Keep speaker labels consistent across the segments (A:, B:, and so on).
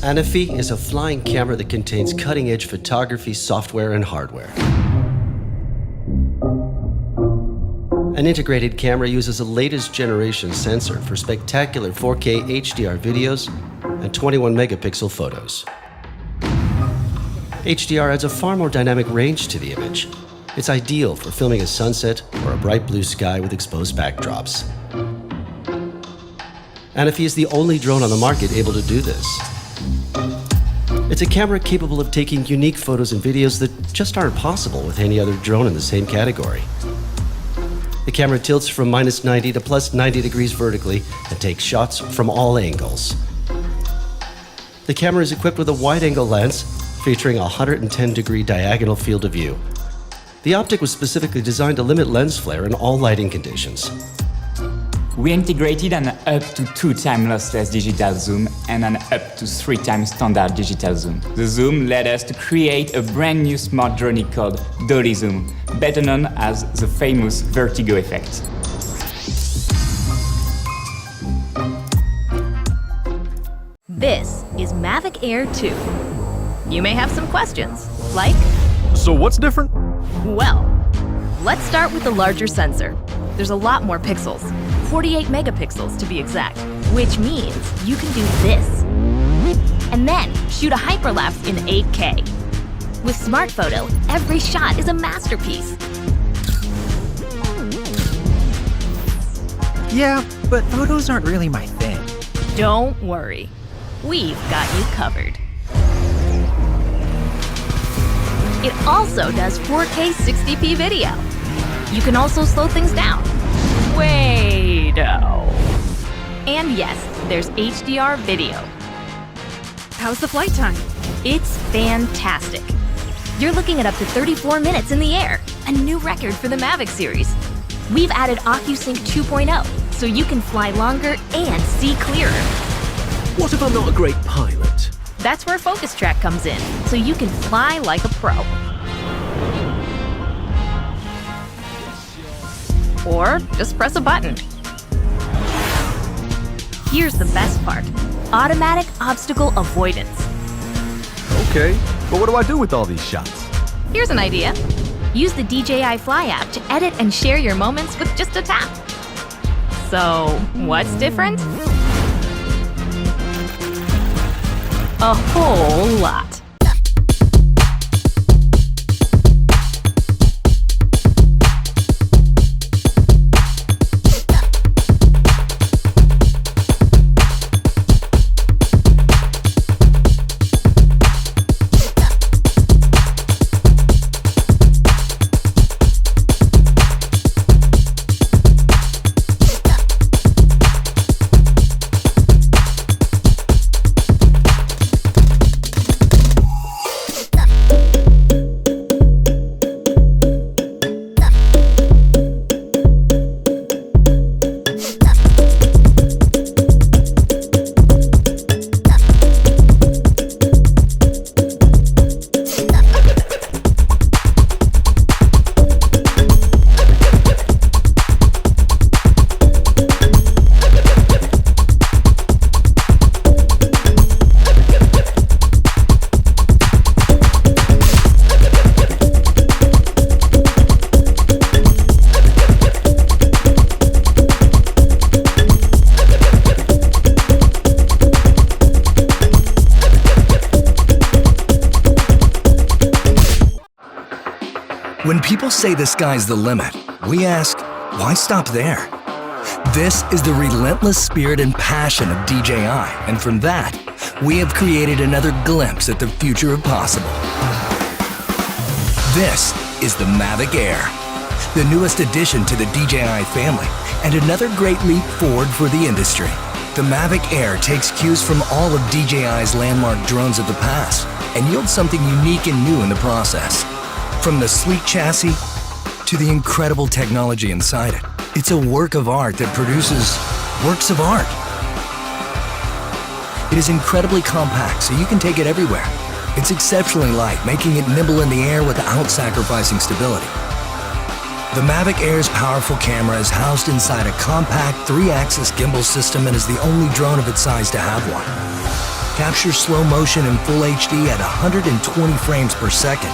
A: Anafi is a flying camera that contains cutting-edge photography software and hardware. An integrated camera uses a latest generation sensor for spectacular 4K HDR videos and 21 megapixel photos. HDR adds a far more dynamic range to the image. It's ideal for filming a sunset or a bright blue sky with exposed backdrops. Anafi is the only drone on the market able to do this. It's a camera capable of taking unique photos and videos that just aren't possible with any other drone in the same category. The camera tilts from -90 to +90 degrees vertically and takes shots from all angles. The camera is equipped with a wide-angle lens featuring a 110-degree diagonal field of view. The optic was specifically designed to limit lens flare in all lighting conditions.
B: We integrated an up to 2 times lossless digital zoom and an up to 3 times standard digital zoom. The zoom led us to create a brand new smart drone called Dolly Zoom, better known as the famous vertigo effect.
C: This is Mavic Air 2. You may have some questions, like,
D: So what's different?
C: well, let's start with the larger sensor. There's a lot more pixels, 48 megapixels to be exact, which means you can do this. And then shoot a hyperlapse in 8K. With Smart Photo, every shot is a masterpiece.
E: Yeah, but photos aren't really my thing.
C: Don't worry, we've got you covered. It also does 4K 60p video. You can also slow things down. Way-do. And yes, there's HDR video.
F: How's the flight time?
C: It's fantastic. You're looking at up to 34 minutes in the air, a new record for the Mavic series. We've added OcuSync 2.0, so you can fly longer and see clearer.
D: What if I'm not a great pilot?
C: That's where Focus Track comes in, so you can fly like a pro. Or just press a button. Here's the best part: automatic obstacle avoidance.
D: Okay, but what do I do with all these shots?
C: Here's an idea. Use the DJI Fly app to edit and share your moments with just a tap. So, what's different? A whole lot.
G: When people say the sky's the limit, we ask, why stop there? This is the relentless spirit and passion of DJI, and from that, we have created another glimpse at the future of possible. This is the Mavic Air, the newest addition to the DJI family, and another great leap forward for the industry. The Mavic Air takes cues from all of DJI's landmark drones of the past and yields something unique and new in the process. From the sleek chassis to the incredible technology inside it, it's a work of art that produces works of art. It is incredibly compact, so you can take it everywhere. It's exceptionally light, making it nimble in the air without sacrificing stability. The Mavic Air's powerful camera is housed inside a compact 3-axis gimbal system and is the only drone of its size to have one. captures slow motion in full HD at 120 frames per second,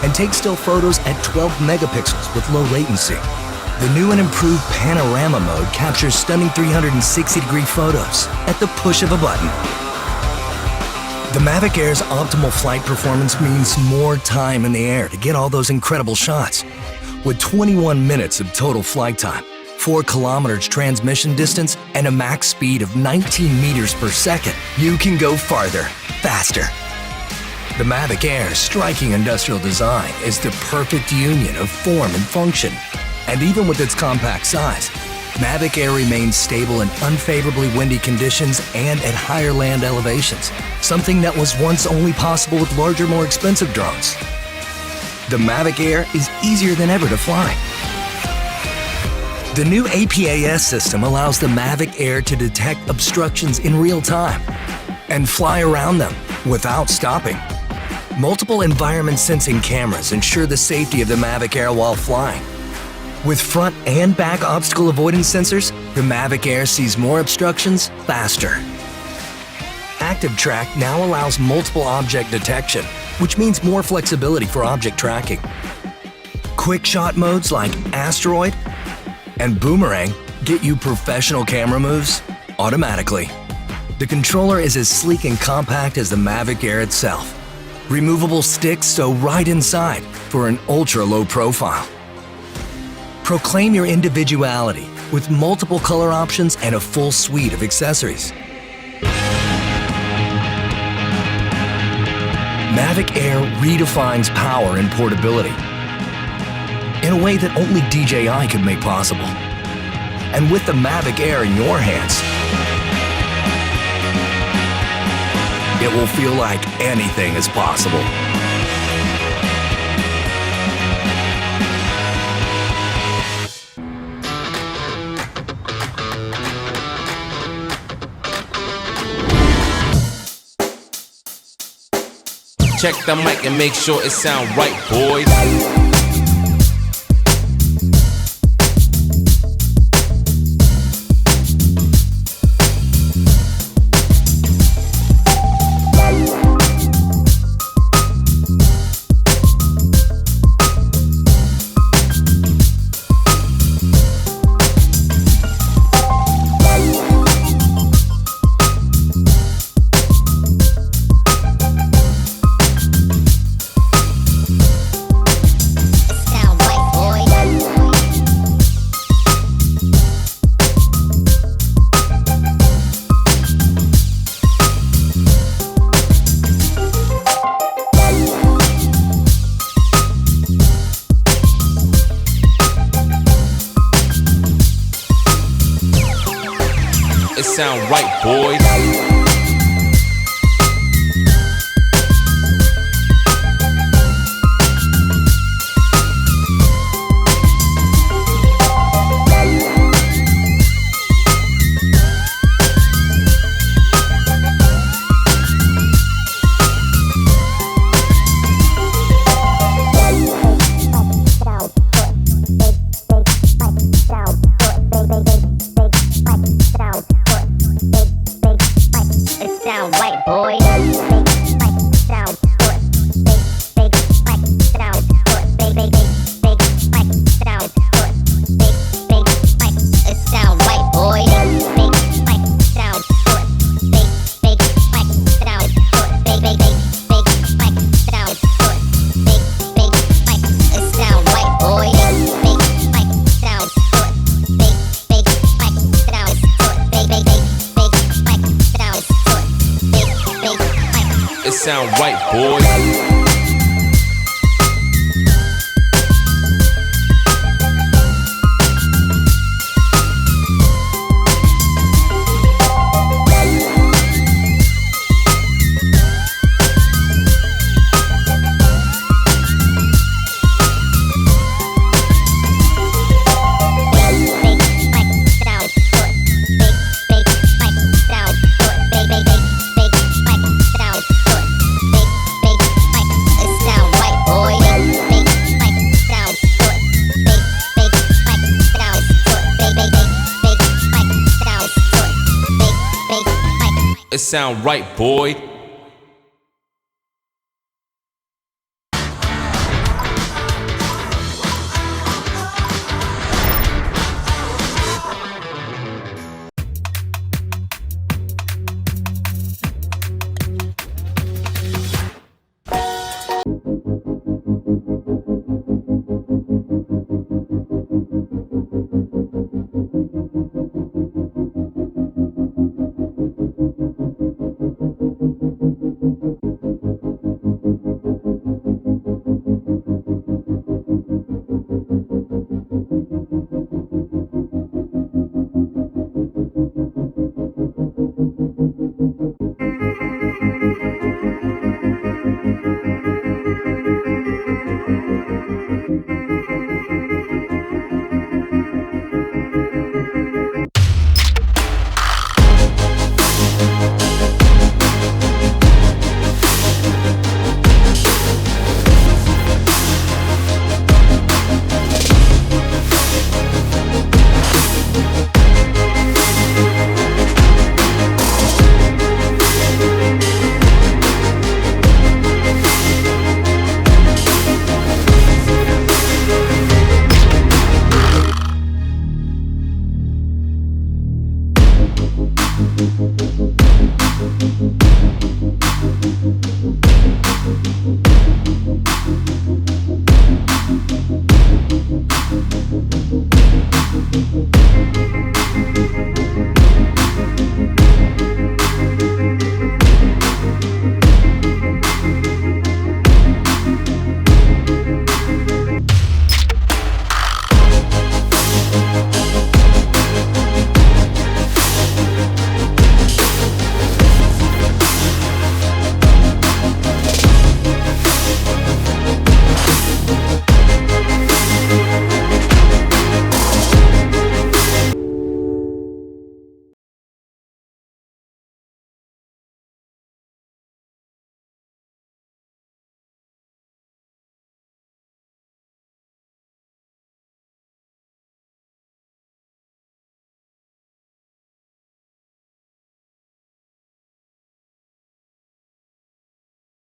G: and takes still photos at 12 megapixels with low latency. The new and improved panorama mode captures stunning 360-degree photos at the push of a button. The Mavic Air's optimal flight performance means more time in the air to get all those incredible shots. With 21 minutes of total flight time, 4 kilometers transmission distance, and a max speed of 19 meters per second, you can go farther, faster. The Mavic Air's striking industrial design is the perfect union of form and function. And even with its compact size, Mavic Air remains stable in unfavorably windy conditions and at higher land elevations, something that was once only possible with larger, more expensive drones. The Mavic Air is easier than ever to fly. The new APAS system allows the Mavic Air to detect obstructions in real time and fly around them without stopping. Multiple environment sensing cameras ensure the safety of the Mavic Air while flying. With front and back obstacle avoidance sensors, the Mavic Air sees more obstructions faster. Active Track now allows multiple object detection, which means more flexibility for object tracking. Quick shot modes like Asteroid and Boomerang get you professional camera moves automatically. The controller is as sleek and compact as the Mavic Air itself. Removable sticks sew right inside for an ultra-low profile. Proclaim your individuality with multiple color options and a full suite of accessories. Mavic Air redefines power and portability in a way that only DJI could make possible. And with the Mavic Air in your hands, it will feel like anything is possible.
H: Check the mic and make sure it sound right, boys. Sound right, boys. Sound right, boys. sound right, boy.